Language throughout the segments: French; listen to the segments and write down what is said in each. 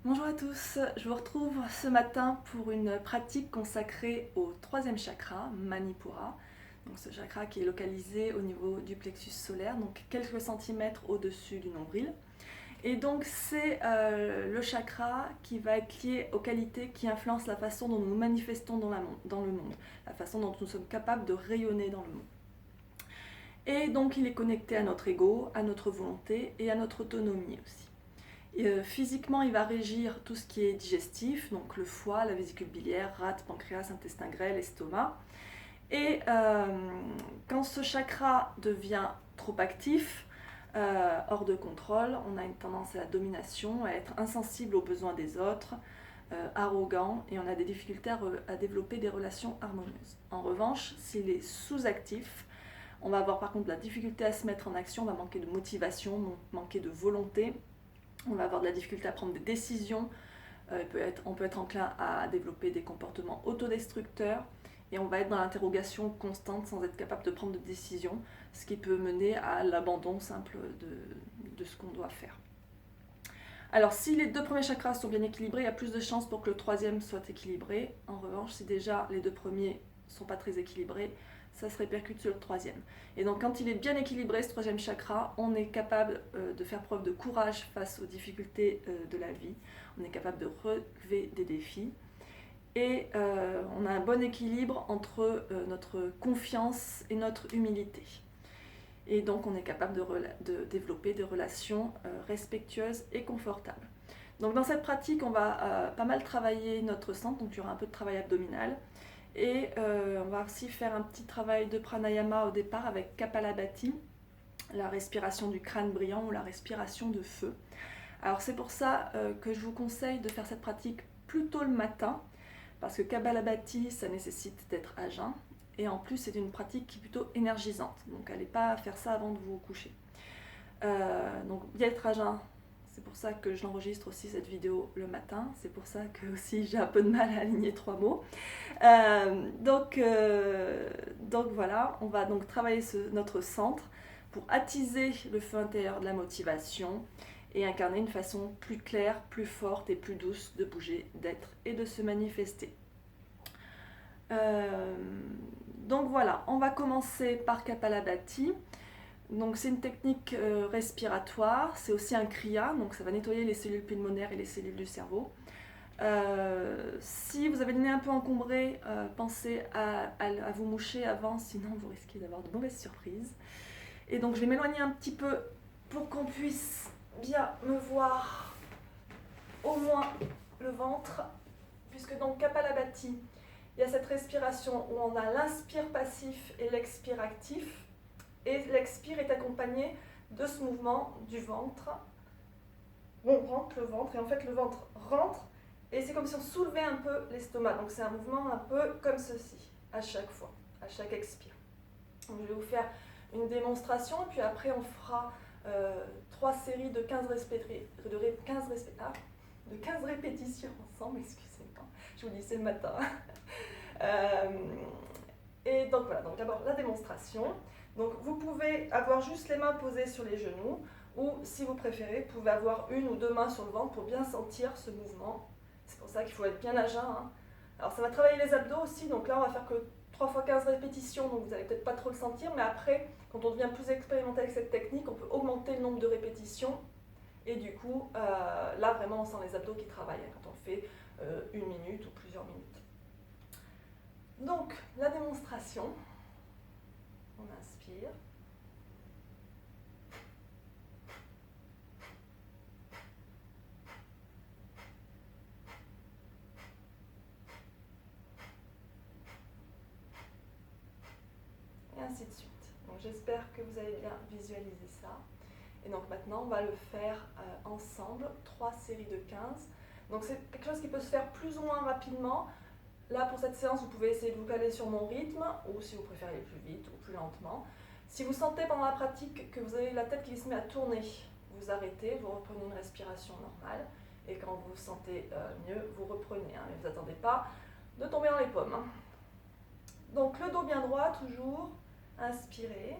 Bonjour à tous, je vous retrouve ce matin pour une pratique consacrée au troisième chakra, Manipura. Donc ce chakra qui est localisé au niveau du plexus solaire, donc quelques centimètres au-dessus du nombril. Et donc c'est le chakra qui va être lié aux qualités qui influencent la façon dont nous nous manifestons dans le monde, la façon dont nous sommes capables de rayonner dans le monde. Et donc il est connecté à notre ego, à notre volonté et à notre autonomie aussi. Physiquement, il va régir tout ce qui est digestif, donc le foie, la vésicule biliaire, rate, pancréas, intestin grêle, estomac. Et quand ce chakra devient trop actif, hors de contrôle, on a une tendance à la domination, à être insensible aux besoins des autres, arrogant, et on a des difficultés à développer des relations harmonieuses. En revanche, s'il est sous-actif, on va avoir par contre de la difficulté à se mettre en action, on va manquer de motivation, manquer de volonté, on va avoir de la difficulté à prendre des décisions, on peut être enclin à développer des comportements autodestructeurs et on va être dans l'interrogation constante sans être capable de prendre de décisions, ce qui peut mener à l'abandon simple de ce qu'on doit faire. Alors si les deux premiers chakras sont bien équilibrés, il y a plus de chances pour que le troisième soit équilibré. En revanche, si déjà les deux premiers ne sont pas très équilibrés, ça se répercute sur le troisième. Et donc quand il est bien équilibré, ce troisième chakra, on est capable de faire preuve de courage face aux difficultés de la vie, on est capable de relever des défis, et on a un bon équilibre entre notre confiance et notre humilité. Et donc on est capable de développer des relations respectueuses et confortables. Donc dans cette pratique, on va pas mal travailler notre centre, donc il y aura un peu de travail abdominal. Et on va aussi faire un petit travail de pranayama au départ avec Kapalabhati, la respiration du crâne brillant ou la respiration de feu. Alors c'est pour ça que je vous conseille de faire cette pratique plutôt le matin, parce que Kapalabhati, ça nécessite d'être à jeun, et en plus c'est une pratique qui est plutôt énergisante, donc n'allez pas faire ça avant de vous coucher. Donc bien être à jeun, c'est pour ça que j'enregistre aussi cette vidéo le matin, c'est pour ça que aussi j'ai un peu de mal à aligner trois mots. Donc voilà, on va donc travailler notre centre pour attiser le feu intérieur de la motivation et incarner une façon plus claire, plus forte et plus douce de bouger, d'être et de se manifester. Euh, donc voilà, on va commencer par Kapalabhati. Donc c'est une technique respiratoire, c'est aussi un kriya, donc ça va nettoyer les cellules pulmonaires et les cellules du cerveau. Si vous avez le nez un peu encombré, pensez à vous moucher avant, sinon vous risquez d'avoir de mauvaises surprises. Et donc je vais m'éloigner un petit peu pour qu'on puisse bien me voir au moins le ventre, puisque dans Kapalabhati, il y a cette respiration où on a l'inspire passif et l'expire actif, et l'expire est accompagné de ce mouvement du ventre. On rentre le ventre, et en fait le ventre rentre, et c'est comme si on soulevait un peu l'estomac. Donc c'est un mouvement un peu comme ceci, à chaque fois, à chaque expire. Donc je vais vous faire une démonstration, et puis après on fera 3 séries de 15 répétitions ensemble, excusez-moi, je vous dis c'est le matin. Et donc voilà, donc d'abord la démonstration. Donc vous pouvez avoir juste les mains posées sur les genoux, ou si vous préférez, vous pouvez avoir une ou deux mains sur le ventre pour bien sentir ce mouvement. C'est pour ça qu'il faut être bien à jeun. Alors ça va travailler les abdos aussi, donc là on va faire que 3 fois 15 répétitions, donc vous n'allez peut-être pas trop le sentir, mais après, quand on devient plus expérimenté avec cette technique, on peut augmenter le nombre de répétitions, et du coup, là vraiment on sent les abdos qui travaillent, quand on fait 1 minute ou plusieurs minutes. Donc, la démonstration, on inspire. Et ainsi de suite. Donc j'espère que vous avez bien visualisé ça. Et donc maintenant, on va le faire ensemble, 3 séries de 15. Donc c'est quelque chose qui peut se faire plus ou moins rapidement. Là, pour cette séance, vous pouvez essayer de vous caler sur mon rythme, ou si vous préférez aller plus vite ou plus lentement. Si vous sentez pendant la pratique que vous avez la tête qui se met à tourner, vous arrêtez, vous reprenez une respiration normale. Et quand vous vous sentez mieux, vous reprenez. Mais vous n'attendez pas de tomber dans les pommes. Donc le dos bien droit, toujours. Inspirez.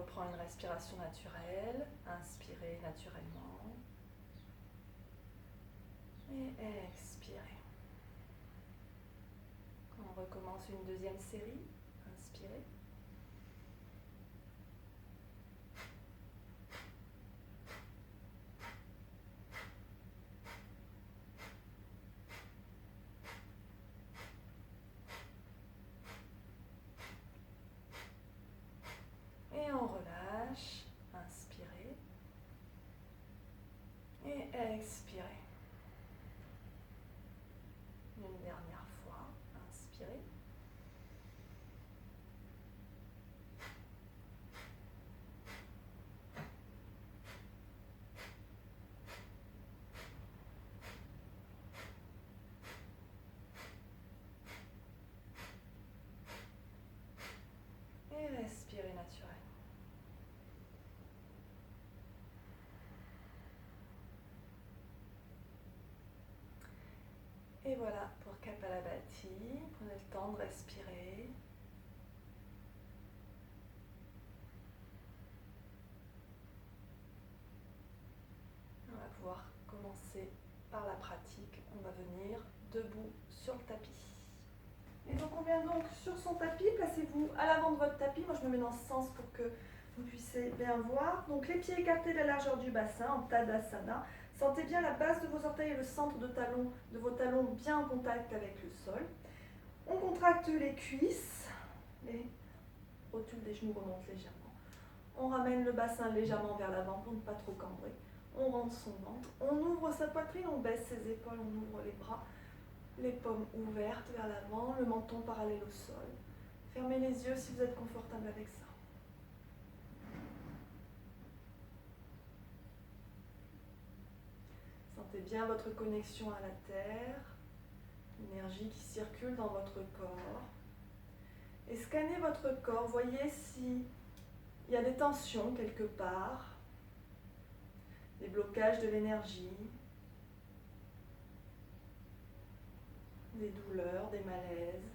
reprend une respiration naturelle. Inspirez naturellement. Et expirez. On recommence une deuxième série. Inspirez. Et on relâche. Inspirez. Et expirez. Une dernière fois. Inspirez. Et respirez naturellement. Et voilà pour Kapalabhati. Prenez le temps de respirer. On va pouvoir commencer par la pratique. On va venir debout sur le tapis. Et donc on vient donc sur son tapis. Placez-vous à l'avant de votre tapis. Moi je me mets dans ce sens pour que vous puissiez bien voir. Donc les pieds écartés de la largeur du bassin en Tadasana. Sentez bien la base de vos orteils et le centre de vos talons bien en contact avec le sol. On contracte les cuisses, les rotules des genoux remontent légèrement. On ramène le bassin légèrement vers l'avant pour ne pas trop cambrer. On rentre son ventre, on ouvre sa poitrine, on baisse ses épaules, on ouvre les bras, les paumes ouvertes vers l'avant, le menton parallèle au sol. Fermez les yeux si vous êtes confortable avec ça. Sentez bien votre connexion à la terre, l'énergie qui circule dans votre corps. Et scannez votre corps, voyez s'il y a des tensions quelque part, des blocages de l'énergie, des douleurs, des malaises.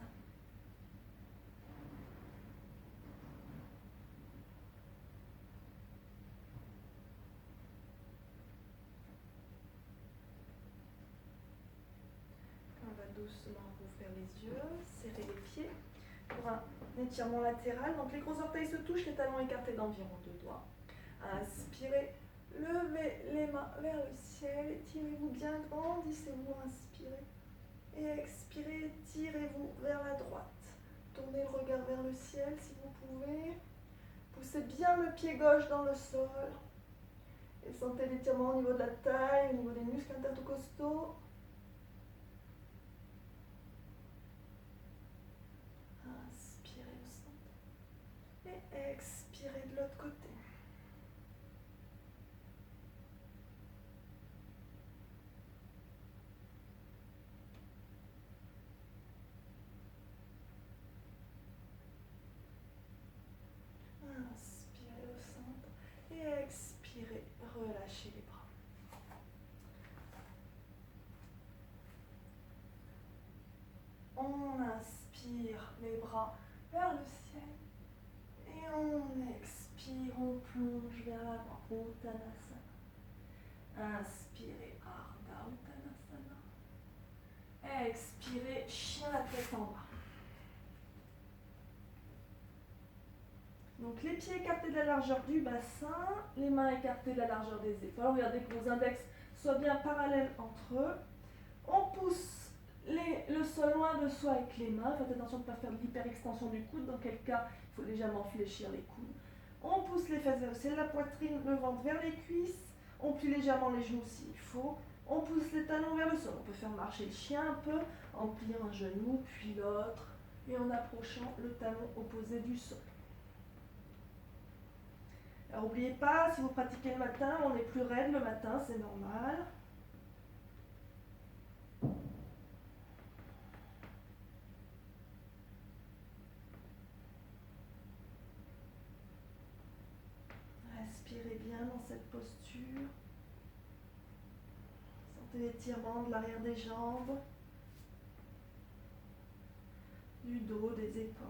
On va doucement rouvrir les yeux, serrer les pieds pour un étirement latéral. Donc les gros orteils se touchent, les talons écartés d'environ 2 doigts. Inspirez, levez les mains vers le ciel, étirez-vous bien, grandissez-vous, inspirez. Et expirez, tirez-vous vers la droite. Tournez le regard vers le ciel si vous pouvez. Poussez bien le pied gauche dans le sol. Et sentez l'étirement au niveau de la taille, au niveau des muscles intercostaux. Inspirez au centre. Et expirez de l'autre côté. Inspirez au centre et expirez, relâchez les bras. On inspire les bras vers le ciel et on expire, on plonge vers l'avant, Uttanasana. Inspirez, Ardha Uttanasana. Expirez, chien la tête en bas. Donc les pieds écartés de la largeur du bassin, les mains écartées de la largeur des épaules. Regardez que vos index soient bien parallèles entre eux. On pousse le sol loin de soi avec les mains. Faites attention de ne pas faire de l'hyperextension du coude. Dans quel cas, il faut légèrement fléchir les coudes. On pousse les fesses vers le ciel, la poitrine, le ventre vers les cuisses. On plie légèrement les genoux s'il faut. On pousse les talons vers le sol. On peut faire marcher le chien un peu en pliant un genou, puis l'autre, et en approchant le talon opposé du sol. Alors n'oubliez pas, si vous pratiquez le matin, on est plus raide le matin, c'est normal. Respirez bien dans cette posture. Sentez l'étirement de l'arrière des jambes, du dos, des épaules.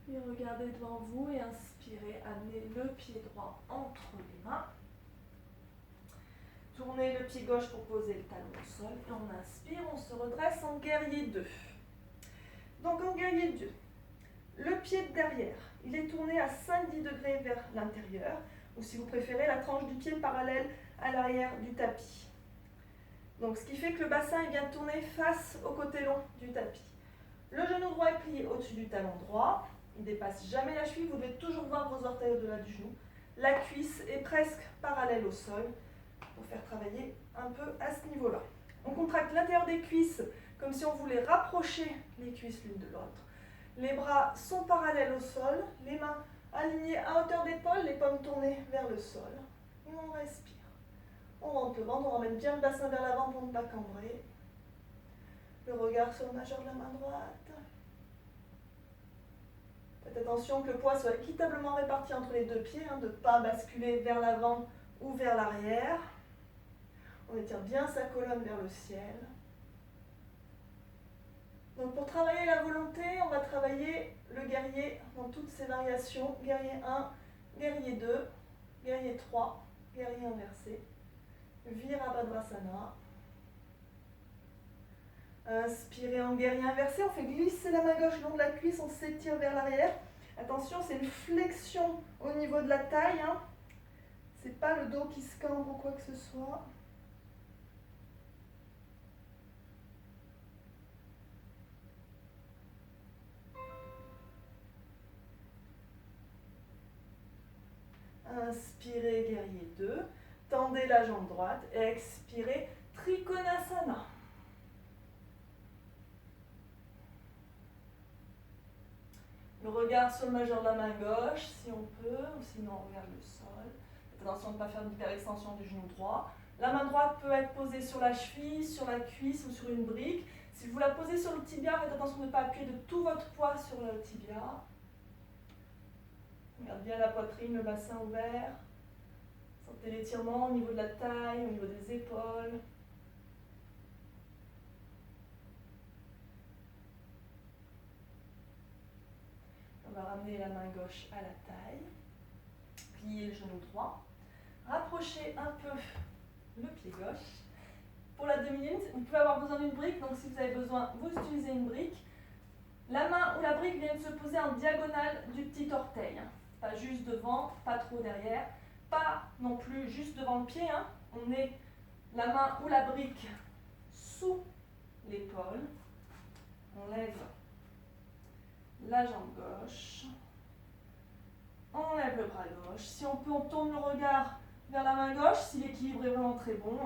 Et Puis regardez devant vous et inspirez, amenez le pied droit entre les mains. Tournez le pied gauche pour poser le talon au sol et on inspire, on se redresse en guerrier 2. Donc en guerrier 2, le pied de derrière, il est tourné à 5-10 degrés vers l'intérieur, ou si vous préférez, la tranche du pied parallèle à l'arrière du tapis. Donc ce qui fait que le bassin est bien tourné face au côté long du tapis. Le genou droit est plié au-dessus du talon droit, il ne dépasse jamais la cheville, vous devez toujours voir vos orteils au-delà du genou. La cuisse est presque parallèle au sol, pour faire travailler un peu à ce niveau-là. On contracte l'intérieur des cuisses comme si on voulait rapprocher les cuisses l'une de l'autre. Les bras sont parallèles au sol, les mains alignées à hauteur d'épaule, les paumes tournées vers le sol. Et on respire. On rentre le ventre, on ramène bien le bassin vers l'avant pour ne pas cambrer. Le regard sur le majeur de la main droite. Faites attention que le poids soit équitablement réparti entre les deux pieds, de ne pas basculer vers l'avant ou vers l'arrière. On étire bien sa colonne vers le ciel. Donc pour travailler la volonté, on va travailler le guerrier dans toutes ses variations. Guerrier 1, guerrier 2, guerrier 3, guerrier inversé, Virabhadrasana. Inspirez en guerrier inversé, on fait glisser la main gauche le long de la cuisse, on s'étire vers l'arrière. Attention, c'est une flexion au niveau de la taille. C'est pas le dos qui se cambre ou quoi que ce soit. Inspirez, guerrier 2. Tendez la jambe droite. Expirez, Trikonasana. Le regard sur le majeur de la main gauche, si on peut, ou sinon on regarde le sol. Faites attention de ne pas faire d'hyperextension du genou droit. La main droite peut être posée sur la cheville, sur la cuisse ou sur une brique. Si vous la posez sur le tibia, faites attention de ne pas appuyer de tout votre poids sur le tibia. Regardez bien la poitrine, le bassin ouvert. Sentez l'étirement au niveau de la taille, au niveau des épaules. On va ramener la main gauche à la taille. Plier le genou droit. Rapprochez un peu le pied gauche. Pour la demi-lune, vous pouvez avoir besoin d'une brique, donc si vous avez besoin, vous utilisez une brique. La main ou la brique vient de se poser en diagonale du petit orteil. Pas juste devant, pas trop derrière, pas non plus juste devant le pied. On met la main ou la brique sous l'épaule. On lève la jambe gauche. On lève le bras gauche. Si on peut, on tourne le regard vers la main gauche, si l'équilibre est vraiment très bon.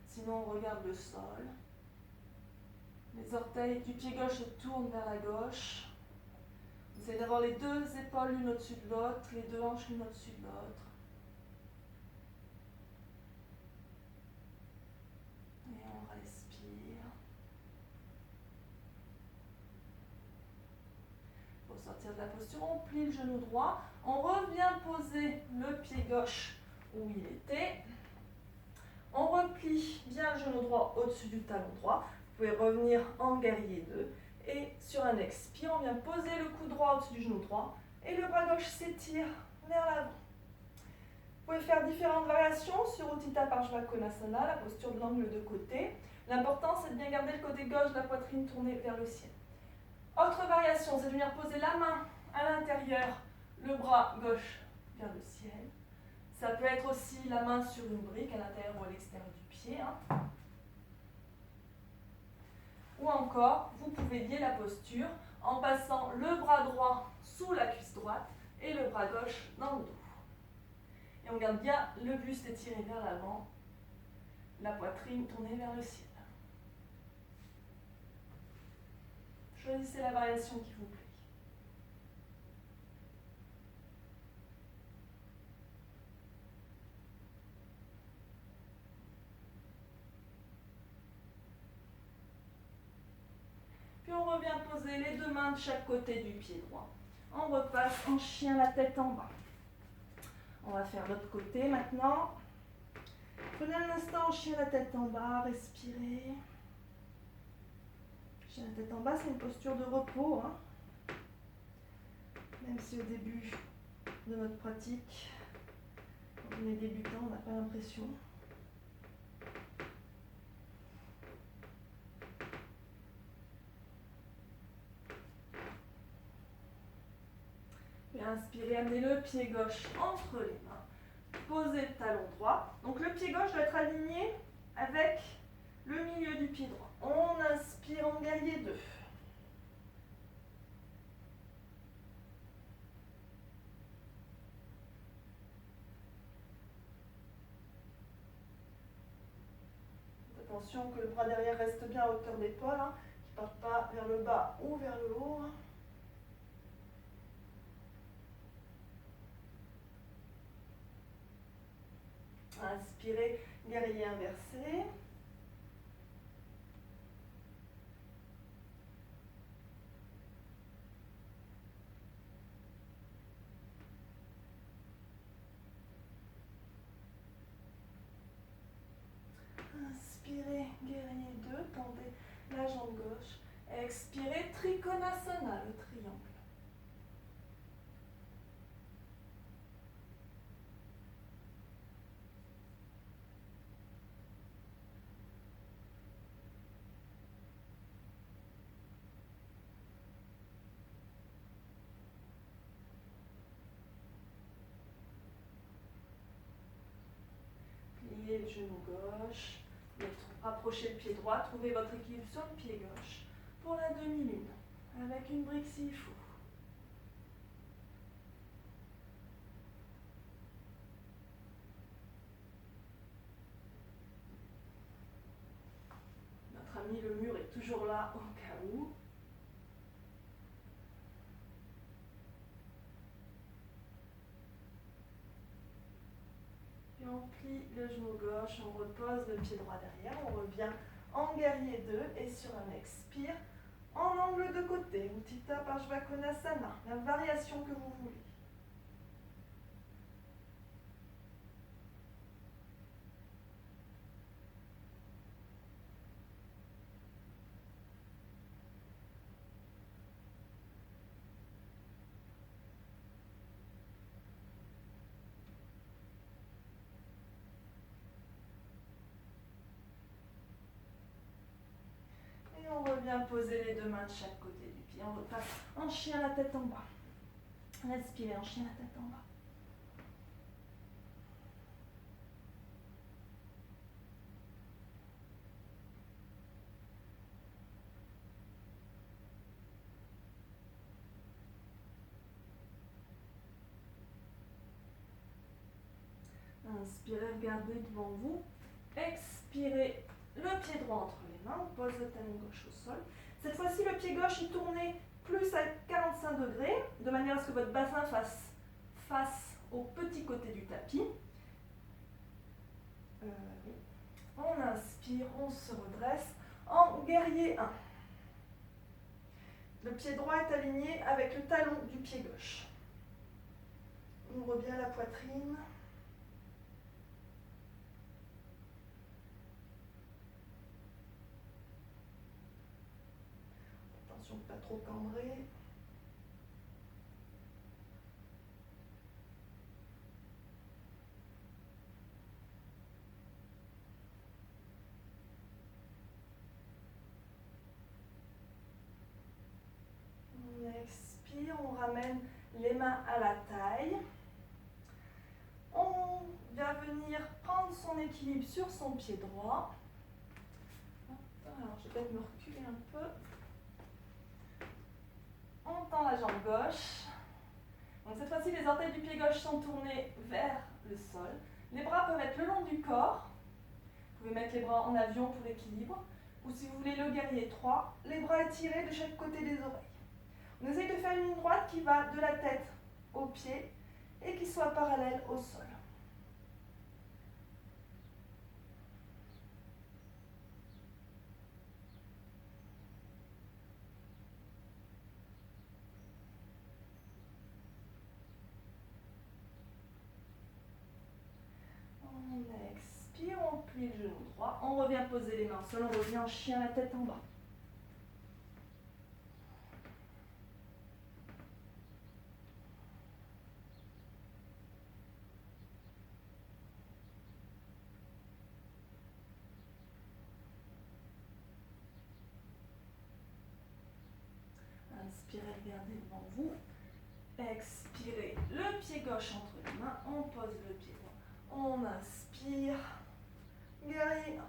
Sinon, on regarde le sol. Les orteils du pied gauche se tournent vers la gauche. Vous essayez d'avoir les deux épaules l'une au-dessus de l'autre, les deux hanches l'une au-dessus de l'autre. Et on respire. Pour sortir de la posture, on plie le genou droit. On revient poser le pied gauche où il était. On replie bien le genou droit au-dessus du talon droit. Vous pouvez revenir en guerrier 2. Et sur un expire, on vient poser le coude droit au-dessus du genou droit. Et le bras gauche s'étire vers l'avant. Vous pouvez faire différentes variations sur Utthita Parshvakonasana, la posture de l'angle de côté. L'important, c'est de bien garder le côté gauche de la poitrine tournée vers le ciel. Autre variation, c'est de venir poser la main à l'intérieur, le bras gauche vers le ciel. Ça peut être aussi la main sur une brique à l'intérieur ou à l'extérieur du pied. Ou encore, vous pouvez lier la posture en passant le bras droit sous la cuisse droite et le bras gauche dans le dos. Et on garde bien le buste étiré vers l'avant, la poitrine tournée vers le ciel. Choisissez la variation qui vous plaît. Puis on revient poser les deux mains de chaque côté du pied droit. On repasse en chien la tête en bas. On va faire l'autre côté maintenant. Prenez un instant en chien la tête en bas, respirez. Chien la tête en bas, c'est une posture de repos. Même si au début de notre pratique, quand on est débutant, on n'a pas l'impression. Et inspirez, amenez le pied gauche entre les mains. Posez le talon droit. Donc le pied gauche doit être aligné avec le milieu du pied droit. On inspire en guerrier 2. Attention que le bras derrière reste bien à hauteur d'épaule, hein, qu'il ne parte pas vers le bas ou vers le haut. Inspirez, guerrier inversé. Inspirez, guerrier 2, tendez la jambe gauche. Expirez, Trikonasana, le triangle. Pliez le genou gauche. Rapprochez le pied droit, trouvez votre équilibre sur le pied gauche pour la demi-lune, avec une brique s'il faut. Notre ami le mur est toujours là au cas où. Et on plie le genou gauche, on repose le pied droit derrière, on revient en guerrier 2 et sur un expire, en angle de côté, Utthita Parshvakonasana, la variation que vous voulez. Et on revient poser les deux mains de chaque côté du pied. On repasse en chien la tête en bas. Respirez en chien la tête en bas. Inspirez, regardez devant vous. Expirez, le pied droit entre les mains. On pose le talon gauche au sol. Cette fois-ci, le pied gauche est tourné plus à 45 degrés, de manière à ce que votre bassin fasse face au petit côté du tapis. On inspire, on se redresse en guerrier 1. Le pied droit est aligné avec le talon du pied gauche. On ouvre bien la poitrine. Attention de ne pas trop cambrer. On expire, on ramène les mains à la taille. On va venir prendre son équilibre sur son pied droit. Alors, je vais peut-être me reculer un peu. On tend la jambe gauche. Donc cette fois-ci, les orteils du pied gauche sont tournés vers le sol. Les bras peuvent être le long du corps. Vous pouvez mettre les bras en avion pour l'équilibre. Ou si vous voulez le guerrier 3, les bras étirés de chaque côté des oreilles. On essaye de faire une ligne droite qui va de la tête aux pieds et qui soit parallèle au sol. On expire, on plie le genou droit, on revient poser les mains au sol, on revient en chien la tête en bas. Inspirez, regardez devant vous. Expirez, le pied gauche entre les mains, on pose le pied droit. On inspire, guerrier.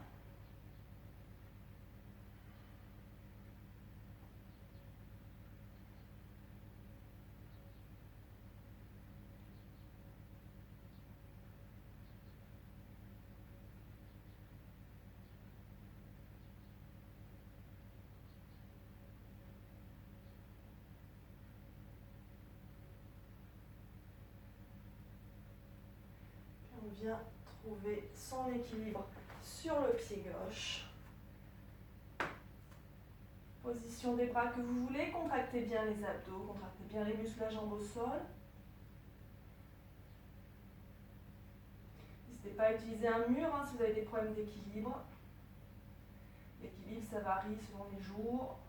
On vient trouver son équilibre sur le pied gauche. Position des bras que vous voulez, contractez bien les abdos, contractez bien les muscles de la jambe au sol. N'hésitez pas à utiliser un mur si vous avez des problèmes d'équilibre. L'équilibre, ça varie selon les jours.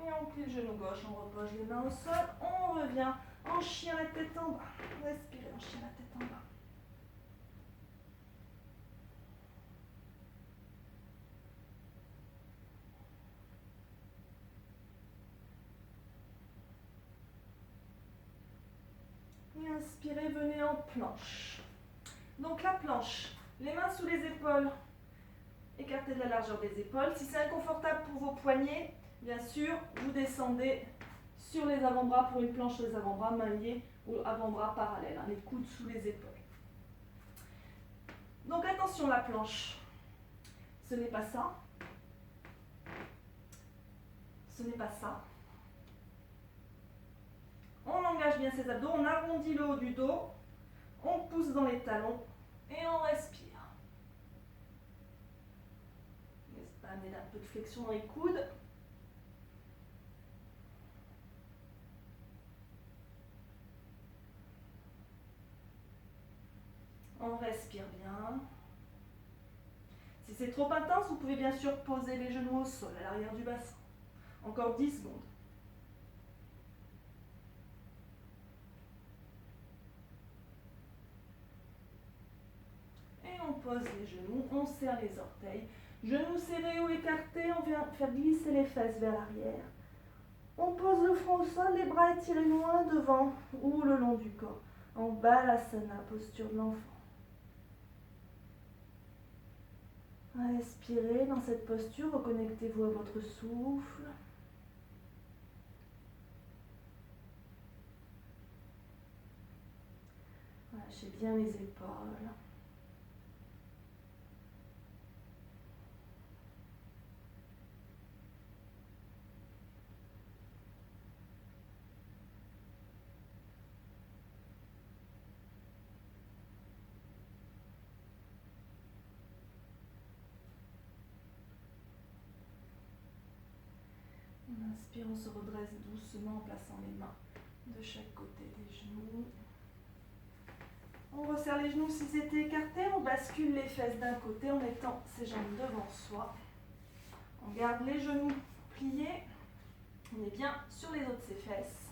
Et on plie le genou gauche, on repose les mains au sol, on revient en chien la tête en bas. Respirez en chien la tête en bas. Et inspirez, venez en planche. Donc la planche, les mains sous les épaules, écartez de la largeur des épaules. Si c'est inconfortable pour vos poignets, bien sûr, vous descendez sur les avant-bras pour une planche sur les avant-bras, mains liées ou avant-bras parallèles, les coudes sous les épaules. Donc attention, la planche, ce n'est pas ça. Ce n'est pas ça. On engage bien ses abdos, on arrondit le haut du dos, on pousse dans les talons et on respire. N'hésitez pas à amener un peu de flexion dans les coudes. On respire bien. Si c'est trop intense, vous pouvez bien sûr poser les genoux au sol, à l'arrière du bassin. Encore 10 secondes. Et on pose les genoux, on serre les orteils. Genoux serrés ou écartés, on vient faire glisser les fesses vers l'arrière. On pose le front au sol, les bras étirés loin devant ou le long du corps. En Balasana, posture de l'enfant. Respirez dans cette posture, reconnectez-vous à votre souffle. Lâchez bien les épaules. On inspire, on se redresse doucement en plaçant les mains de chaque côté des genoux. On resserre les genoux s'ils étaient écartés, on bascule les fesses d'un côté en mettant ses jambes devant soi. On garde les genoux pliés, on est bien sur les os de ses fesses.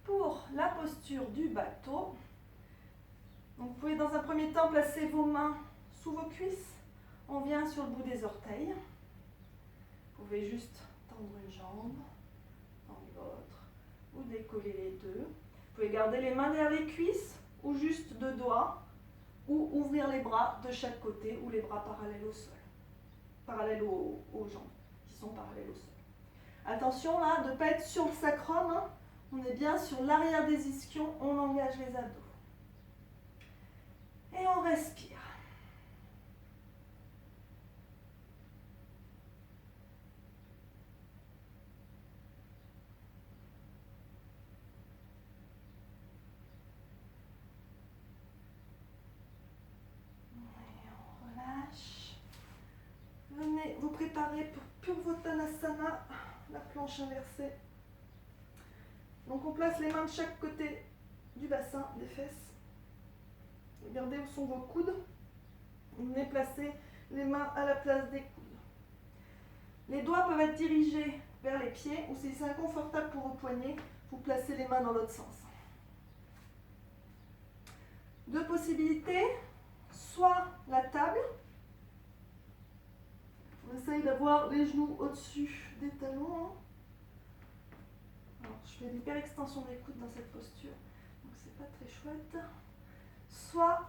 Pour la posture du bateau, donc vous pouvez dans un premier temps placer vos mains sous vos cuisses, on vient sur le bout des orteils. Vous pouvez juste tendre une jambe, tendre l'autre, ou décoller les deux. Vous pouvez garder les mains derrière les cuisses, ou juste deux doigts, ou ouvrir les bras de chaque côté, ou les bras parallèles au sol, parallèles aux jambes, qui sont parallèles au sol. Attention là, de ne pas être sur le sacrum, hein. On est bien sur l'arrière des ischions, on engage les abdos. Et on respire. Venez vous préparer pour Purvottanasana, la planche inversée. Donc on place les mains de chaque côté du bassin, des fesses. Regardez où sont vos coudes. Vous venez placer les mains à la place des coudes. Les doigts peuvent être dirigés vers les pieds ou si c'est inconfortable pour vos poignets, vous placez les mains dans l'autre sens. Deux possibilités, soit la table, on essaye d'avoir les genoux au-dessus des talons. Alors, je fais l'hyperextension des coudes dans cette posture, donc c'est pas très chouette. Soit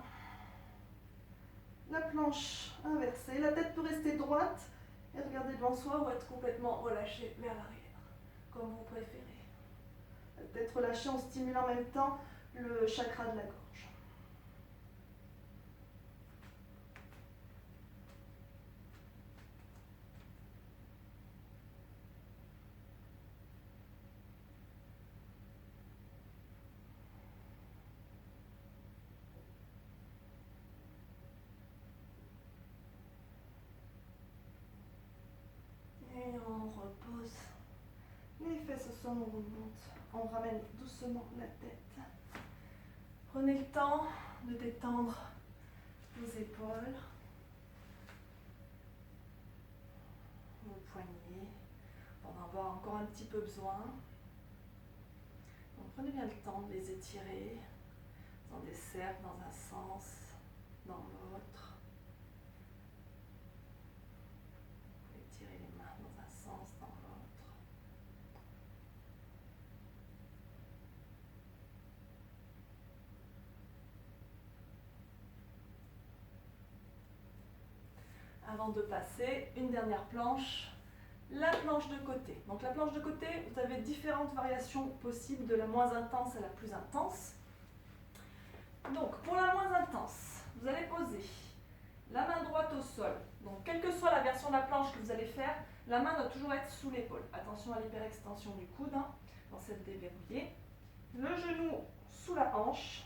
la planche inversée, la tête peut rester droite et regarder devant soi ou être complètement relâchée vers l'arrière, comme vous préférez. La tête relâchée, on stimule en même temps le chakra de la gorge. Et on repose les fesses au sol, on remonte, on ramène doucement la tête. Prenez le temps de détendre vos épaules, vos poignets. On va en avoir encore un petit peu besoin. Donc prenez bien le temps de les étirer dans des cercles, dans un sens, dans l'autre. Étirer les mains dans un sens, dans l'autre. Avant de passer, une dernière planche, la planche de côté. Donc la planche de côté, vous avez différentes variations possibles de la moins intense à la plus intense. Donc pour la moins intense, vous allez poser la main droite au sol. Donc quelle que soit la version de la planche que vous allez faire, la main doit toujours être sous l'épaule. Attention à l'hyperextension du coude dans cette déverrouillée. Le genou sous la hanche,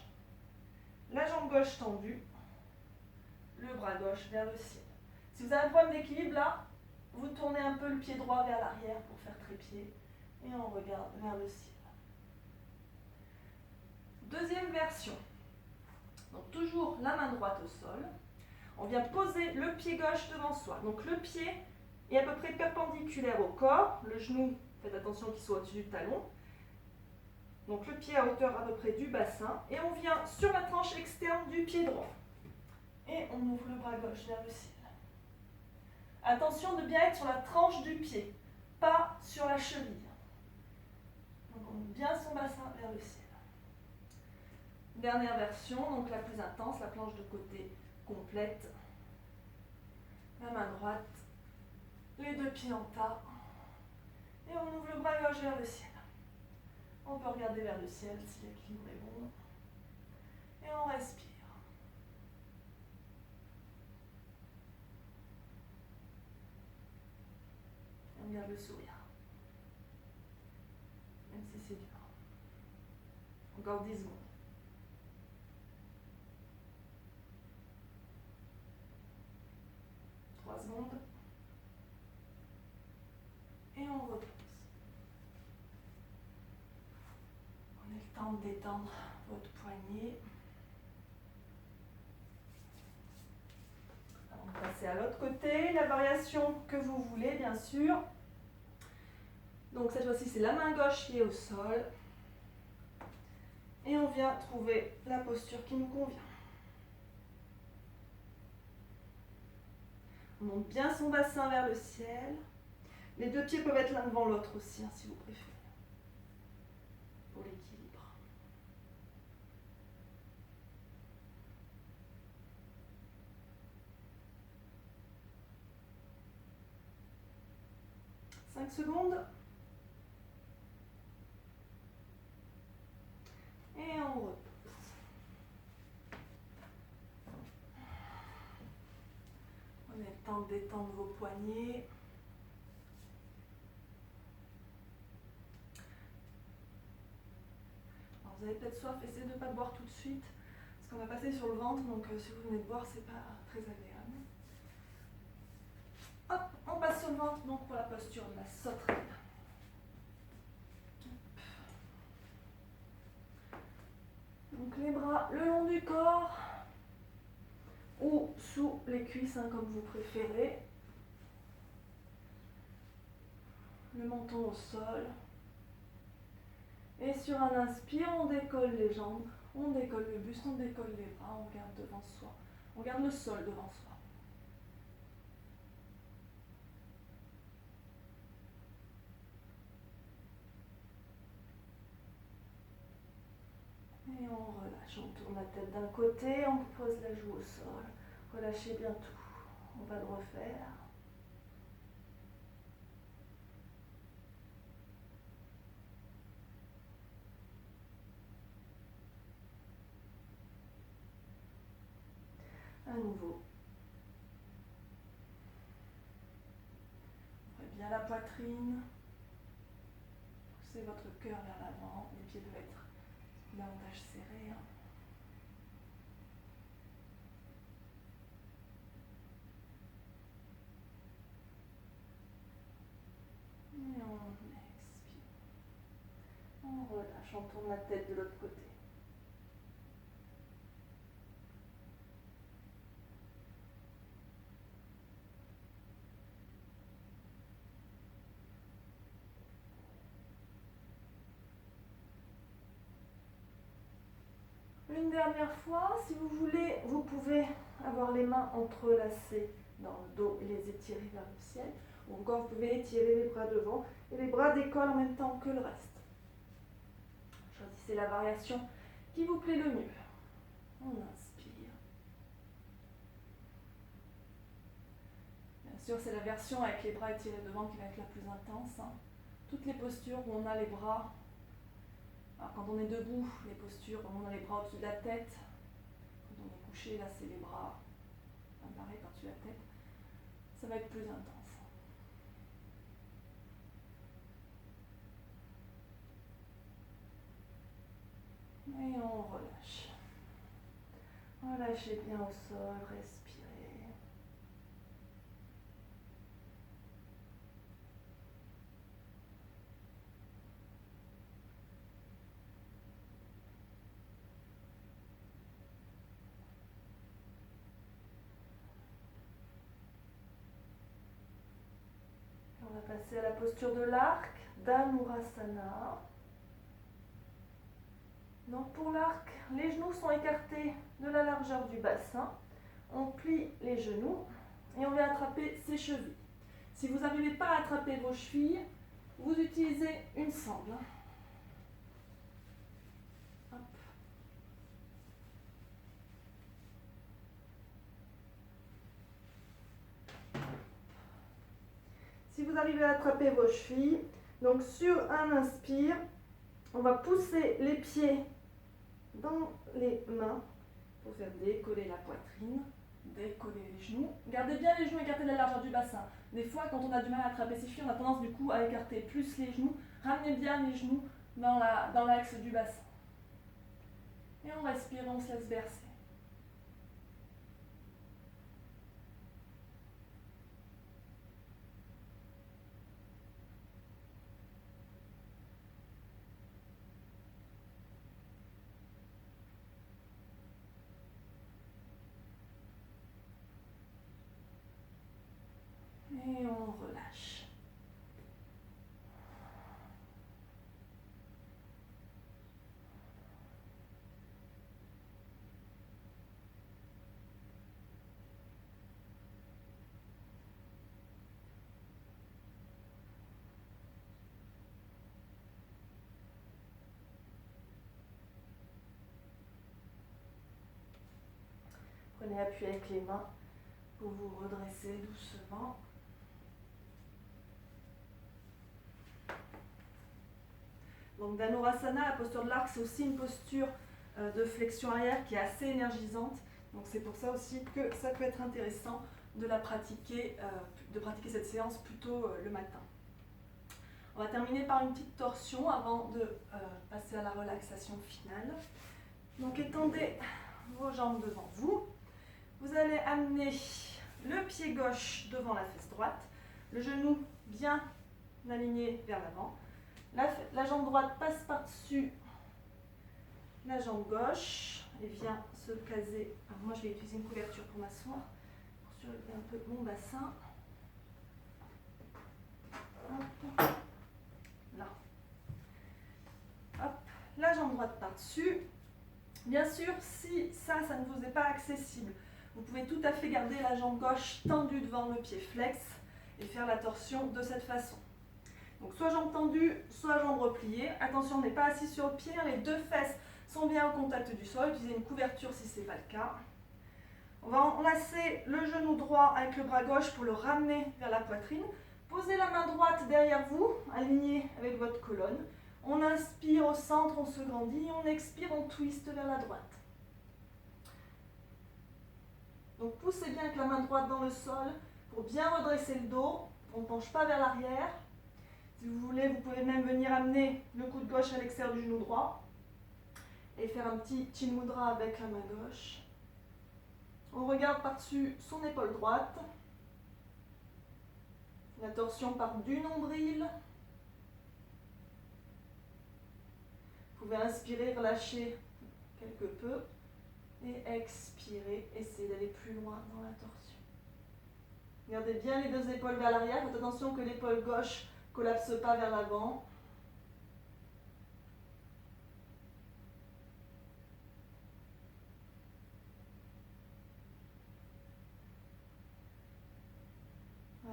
la jambe gauche tendue, le bras gauche vers le ciel. Si vous avez un problème d'équilibre là, vous tournez un peu le pied droit vers l'arrière pour faire trépied et on regarde vers le ciel. Deuxième version. Donc toujours la main droite au sol. On vient poser le pied gauche devant soi. Donc le pied est à peu près perpendiculaire au corps. Le genou, faites attention qu'il soit au-dessus du talon. Donc le pied à hauteur à peu près du bassin. Et on vient sur la tranche externe du pied droit. Et on ouvre le bras gauche vers le ciel. Attention de bien être sur la tranche du pied, pas sur la cheville. Donc on ouvre bien son bassin vers le ciel. Dernière version, donc la plus intense, la planche de côté complète. La main droite, les deux pieds en tas. Et on ouvre le bras gauche vers le ciel. On peut regarder vers le ciel si l'équilibre est bon. Et on respire. Et on garde le sourire. Même si c'est dur. Encore 10 secondes. Secondes et on repose. Prenez le temps de détendre votre poignet. Avant de passer à l'autre côté, la variation que vous voulez bien sûr. Donc cette fois-ci c'est la main gauche qui est au sol et on vient trouver la posture qui nous convient. On monte bien son bassin vers le ciel. Les deux pieds peuvent être l'un devant l'autre aussi, si vous préférez, pour l'équilibre. Cinq secondes. Et on repose. Prenez le temps de détendre vos poignets. Alors vous avez peut-être soif, essayez de ne pas boire tout de suite, parce qu'on va passer sur le ventre, donc si vous venez de boire, c'est pas très agréable. Hop, on passe sur le ventre, donc pour la posture de la sauterelle. Donc les bras le long du corps, ou sous les cuisses, comme vous préférez. Le menton au sol. Et sur un inspire, on décolle les jambes On décolle le buste, on décolle les bras, on regarde devant soi. On regarde le sol devant soi. Et on relâche, on tourne la tête d'un côté, on pose la joue au sol. Relâchez bien tout. On va le refaire. À nouveau. Ouvrez bien la poitrine. Poussez votre cœur vers l'avant. Les pieds doivent être davantage serrés. Et on expire. On relâche, on tourne la tête de l'autre côté. Une dernière fois, si vous voulez, vous pouvez avoir les mains entrelacées dans le dos et les étirer vers le ciel. Ou encore, vous pouvez étirer les bras devant et les bras décollent en même temps que le reste. Choisissez la variation qui vous plaît le mieux. On inspire. Bien sûr, c'est la version avec les bras étirés devant qui va être la plus intense. Toutes les postures où on a les bras, alors quand on est debout, les postures où on a les bras au-dessus de la tête. Quand on est couché, là c'est les bras pareil par-dessus la tête. Ça va être plus intense. Et on relâche. Relâchez bien au sol, respirez. On va passer à la posture de l'arc, Dhanurasana. Donc pour l'arc, les genoux sont écartés de la largeur du bassin. On plie les genoux et on vient attraper ses chevilles. Si vous n'arrivez pas à attraper vos chevilles, vous utilisez une sangle. Hop. Si vous arrivez à attraper vos chevilles, donc sur un inspire, on va pousser les pieds dans les mains pour faire décoller la poitrine, décoller les genoux. Gardez bien les genoux écartés de la largeur du bassin. Des fois, quand on a du mal à attraper ses chevilles, on a tendance du coup à écarter plus les genoux. Ramenez bien les genoux dans l'axe du bassin. Et on respire, on se laisse bercer. Et on relâche. Prenez appui avec les mains pour vous redresser doucement. Donc Dhanurasana, la posture de l'arc, c'est aussi une posture de flexion arrière qui est assez énergisante. Donc c'est pour ça aussi que ça peut être intéressant de pratiquer cette séance plutôt le matin. On va terminer par une petite torsion avant de passer à la relaxation finale. Donc étendez vos jambes devant vous. Vous allez amener le pied gauche devant la fesse droite, le genou bien aligné vers l'avant. La jambe droite passe par-dessus la jambe gauche et vient se caser. Alors moi je vais utiliser une couverture pour m'asseoir, pour surélever un peu mon bassin. Hop. Là. Hop. La jambe droite par-dessus. Bien sûr, si ça ne vous est pas accessible, vous pouvez tout à fait garder la jambe gauche tendue devant le pied flex et faire la torsion de cette façon. Donc soit jambe tendue, soit jambe repliée. Attention, on n'est pas assis sur le pied, les deux fesses sont bien au contact du sol. Utilisez une couverture si ce n'est pas le cas. On va enlacer le genou droit avec le bras gauche pour le ramener vers la poitrine. Posez la main droite derrière vous, alignée avec votre colonne. On inspire au centre, on se grandit. On expire, on twist vers la droite. Donc poussez bien avec la main droite dans le sol pour bien redresser le dos. On ne penche pas vers l'arrière. Si vous voulez, vous pouvez même venir amener le coude gauche à l'extérieur du genou droit et faire un petit chin mudra avec la main gauche. On regarde par-dessus son épaule droite. La torsion part du nombril. Vous pouvez inspirer, relâcher quelque peu et expirer. Essayez d'aller plus loin dans la torsion. Gardez bien les deux épaules vers l'arrière. Faites attention que l'épaule gauche ne collapse pas vers l'avant.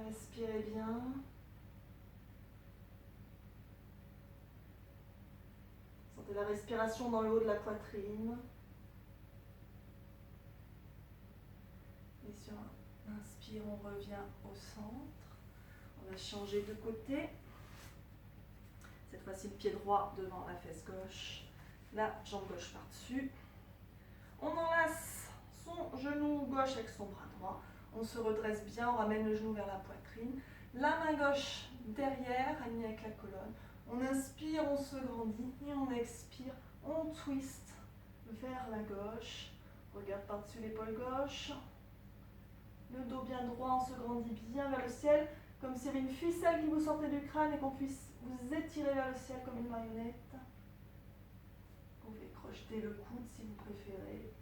Respirez bien. Sentez la respiration dans le haut de la poitrine. Et sur un inspire, on revient au centre. On va changer de côté. Cette fois-ci, le pied droit devant la fesse gauche. La jambe gauche par-dessus. On enlace son genou gauche avec son bras droit. On se redresse bien, on ramène le genou vers la poitrine. La main gauche derrière, alignée avec la colonne. On inspire, on se grandit et on expire, on twist vers la gauche. Regarde par-dessus l'épaule gauche. Le dos bien droit, on se grandit bien vers le ciel, comme s'il y avait une ficelle qui vous sortait du crâne et qu'on puisse vous étirer vers le ciel comme une marionnette. Vous pouvez crocheter le coude si vous préférez.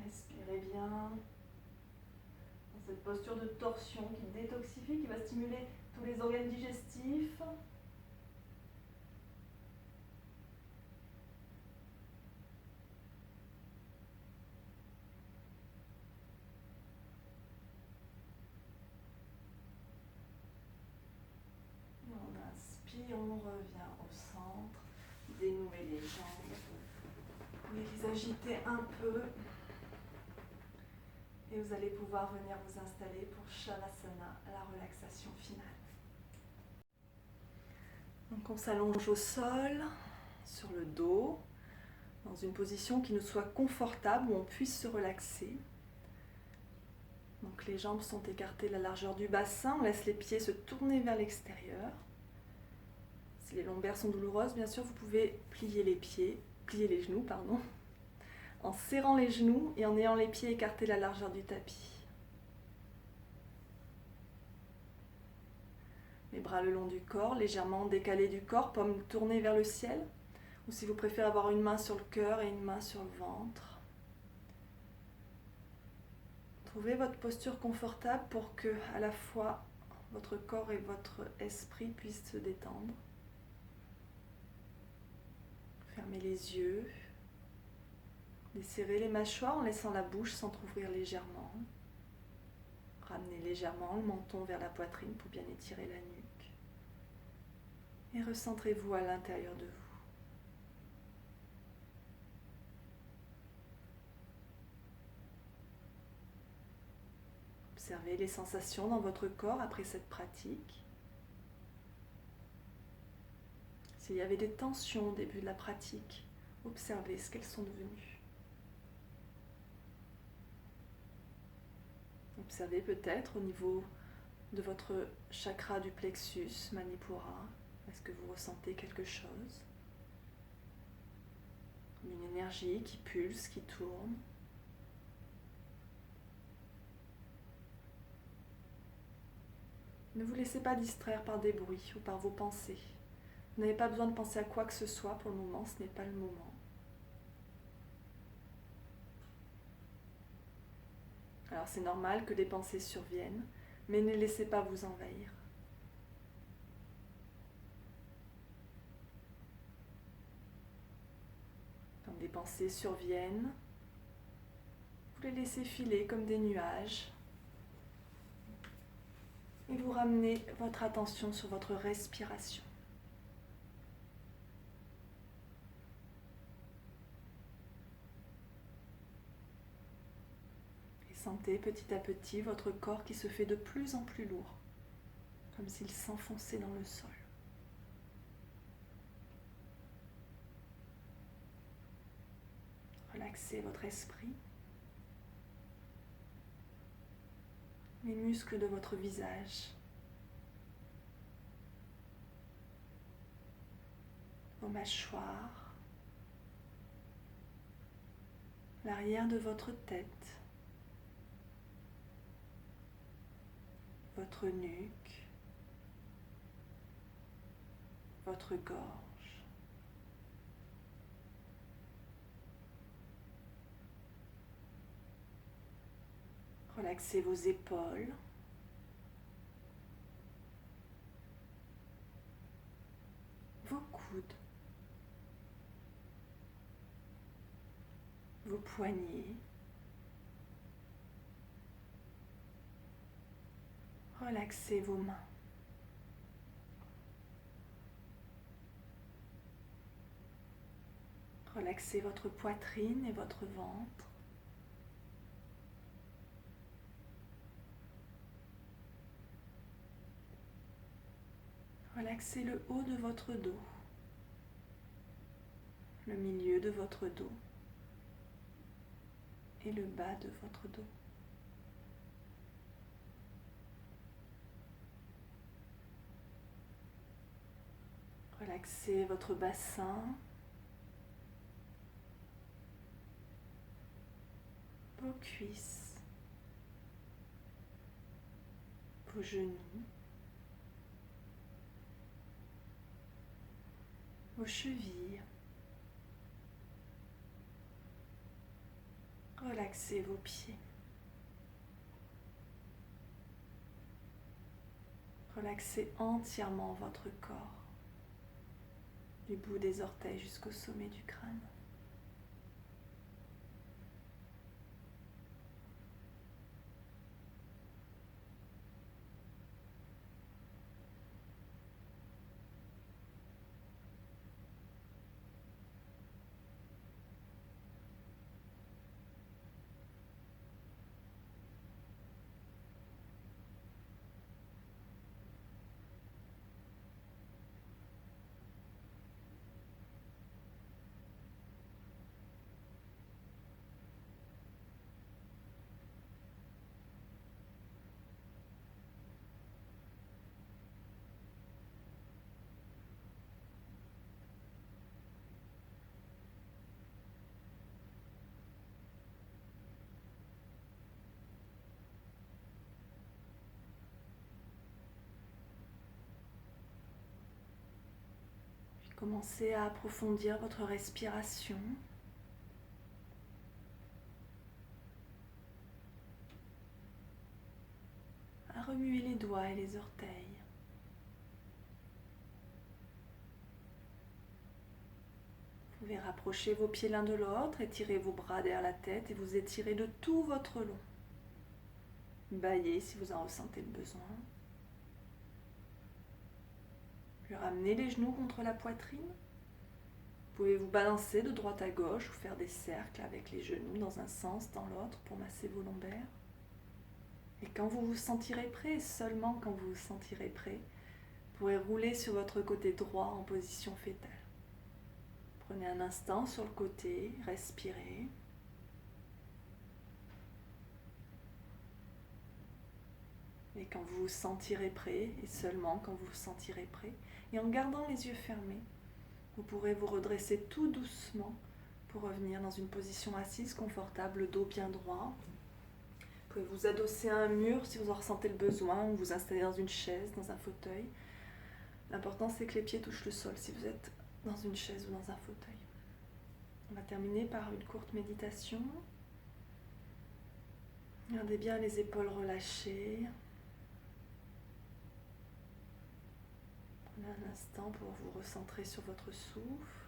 Respirez bien. Dans cette posture de torsion qui détoxifie, qui va stimuler tous les organes digestifs. On inspire, on revient au centre. Dénouez les jambes. Vous pouvez les agiter un peu. Et vous allez pouvoir venir vous installer pour Shavasana, la relaxation finale. Donc on s'allonge au sol, sur le dos, dans une position qui nous soit confortable, où on puisse se relaxer. Donc les jambes sont écartées la largeur du bassin, on laisse les pieds se tourner vers l'extérieur. Si les lombaires sont douloureuses, bien sûr, vous pouvez plier les genoux, en serrant les genoux et en ayant les pieds écartés la largeur du tapis. Les bras le long du corps, légèrement décalés du corps, paumes tournées vers le ciel. Ou si vous préférez avoir une main sur le cœur et une main sur le ventre. Trouvez votre posture confortable pour que, à la fois, votre corps et votre esprit puissent se détendre. Fermez les yeux. Desserrez les mâchoires en laissant la bouche s'entrouvrir légèrement. Ramenez légèrement le menton vers la poitrine pour bien étirer la nuque. Et recentrez-vous à l'intérieur de vous. Observez les sensations dans votre corps après cette pratique. S'il y avait des tensions au début de la pratique, observez ce qu'elles sont devenues. Observez peut-être au niveau de votre chakra du plexus, Manipura. Est-ce que vous ressentez quelque chose? Une énergie qui pulse, qui tourne. Ne vous laissez pas distraire par des bruits ou par vos pensées. Vous n'avez pas besoin de penser à quoi que ce soit pour le moment, ce n'est pas le moment. Alors c'est normal que des pensées surviennent, mais ne les laissez pas vous envahir. Quand des pensées surviennent, vous les laissez filer comme des nuages et vous ramenez votre attention sur votre respiration. Et sentez petit à petit votre corps qui se fait de plus en plus lourd, comme s'il s'enfonçait dans le sol. Relaxez votre esprit, les muscles de votre visage, vos mâchoires, l'arrière de votre tête, votre nuque, votre gorge. Relaxez vos épaules, vos coudes, vos poignets. Relaxez vos mains. Relaxez votre poitrine et votre ventre. Relaxez le haut de votre dos, le milieu de votre dos et le bas de votre dos. Relaxez votre bassin, vos cuisses, vos genoux, vos chevilles. Relaxez vos pieds. Relaxez entièrement votre corps, du bout des orteils jusqu'au sommet du crâne. Commencez à approfondir votre respiration. À remuer les doigts et les orteils. Vous pouvez rapprocher vos pieds l'un de l'autre, étirer vos bras derrière la tête et vous étirer de tout votre long. Baillez si vous en ressentez le besoin. Puis ramenez les genoux contre la poitrine. Vous pouvez vous balancer de droite à gauche ou faire des cercles avec les genoux dans un sens, dans l'autre pour masser vos lombaires. Et quand vous vous sentirez prêt, seulement quand vous vous sentirez prêt, vous pourrez rouler sur votre côté droit en position fétale. Prenez un instant sur le côté, respirez. Et quand vous vous sentirez prêt, et seulement quand vous vous sentirez prêt, et en gardant les yeux fermés, vous pourrez vous redresser tout doucement pour revenir dans une position assise confortable, dos bien droit. Vous pouvez vous adosser à un mur si vous en ressentez le besoin, ou vous installer dans une chaise, dans un fauteuil. L'important c'est que les pieds touchent le sol si vous êtes dans une chaise ou dans un fauteuil. On va terminer par une courte méditation. Gardez bien les épaules relâchées. Prenez un instant pour vous recentrer sur votre souffle.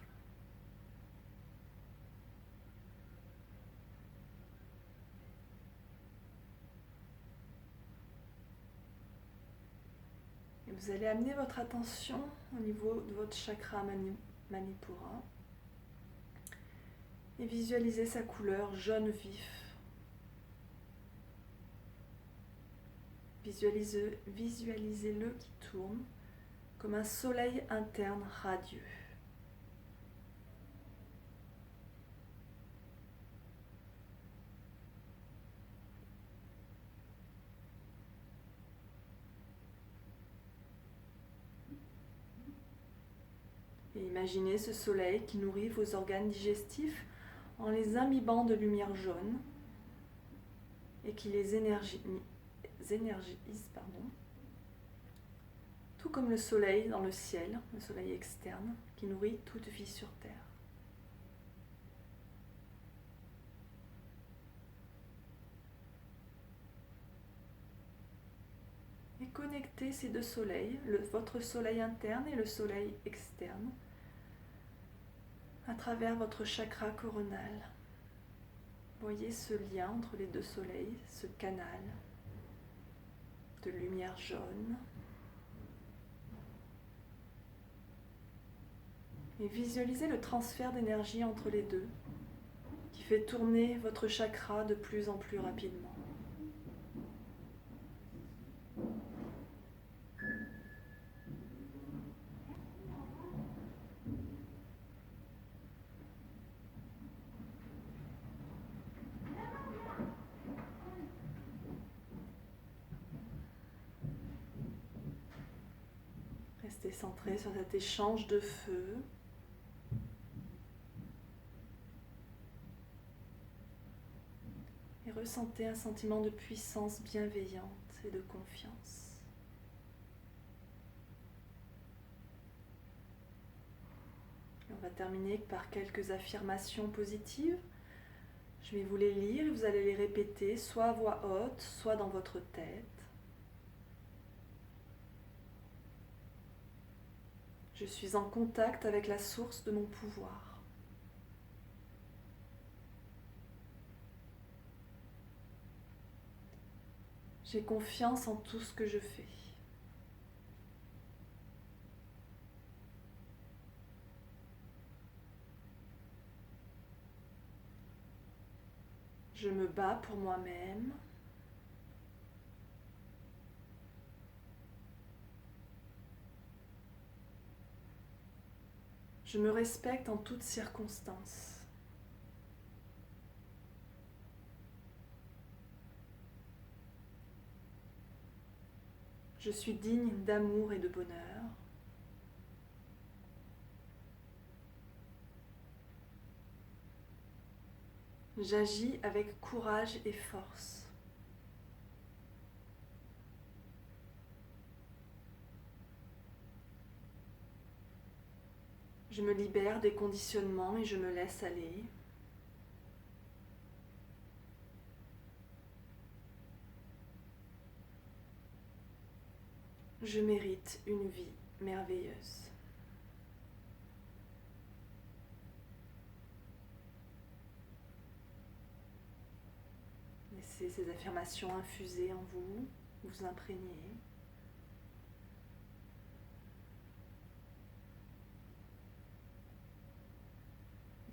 Et vous allez amener votre attention au niveau de votre chakra Manipura et visualiser sa couleur jaune vif. Visualisez-le qui tourne comme un soleil interne radieux. Et imaginez ce soleil qui nourrit vos organes digestifs en les imbibant de lumière jaune et qui les énergise, tout comme le soleil dans le ciel, le soleil externe qui nourrit toute vie sur Terre. Et connectez ces deux soleils, votre soleil interne et le soleil externe, à travers votre chakra coronal. Voyez ce lien entre les deux soleils, ce canal de lumière jaune. Et visualisez le transfert d'énergie entre les deux, qui fait tourner votre chakra de plus en plus rapidement. Restez centré sur cet échange de feu. Et ressentez un sentiment de puissance bienveillante et de confiance. Et on va terminer par quelques affirmations positives. Je vais vous les lire et vous allez les répéter soit à voix haute, soit dans votre tête. Je suis en contact avec la source de mon pouvoir. J'ai confiance en tout ce que je fais. Je me bats pour moi-même. Je me respecte en toutes circonstances. Je suis digne d'amour et de bonheur. J'agis avec courage et force. Je me libère des conditionnements et je me laisse aller. Je mérite une vie merveilleuse. Laissez ces affirmations infuser en vous, vous imprégner.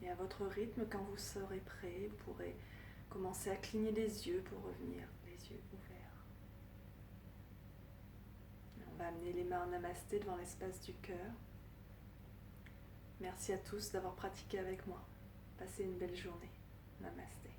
Et à votre rythme, quand vous serez prêt, vous pourrez commencer à cligner les yeux pour revenir les yeux ouverts. Et on va amener les mains en namasté devant l'espace du cœur. Merci à tous d'avoir pratiqué avec moi. Passez une belle journée. Namasté.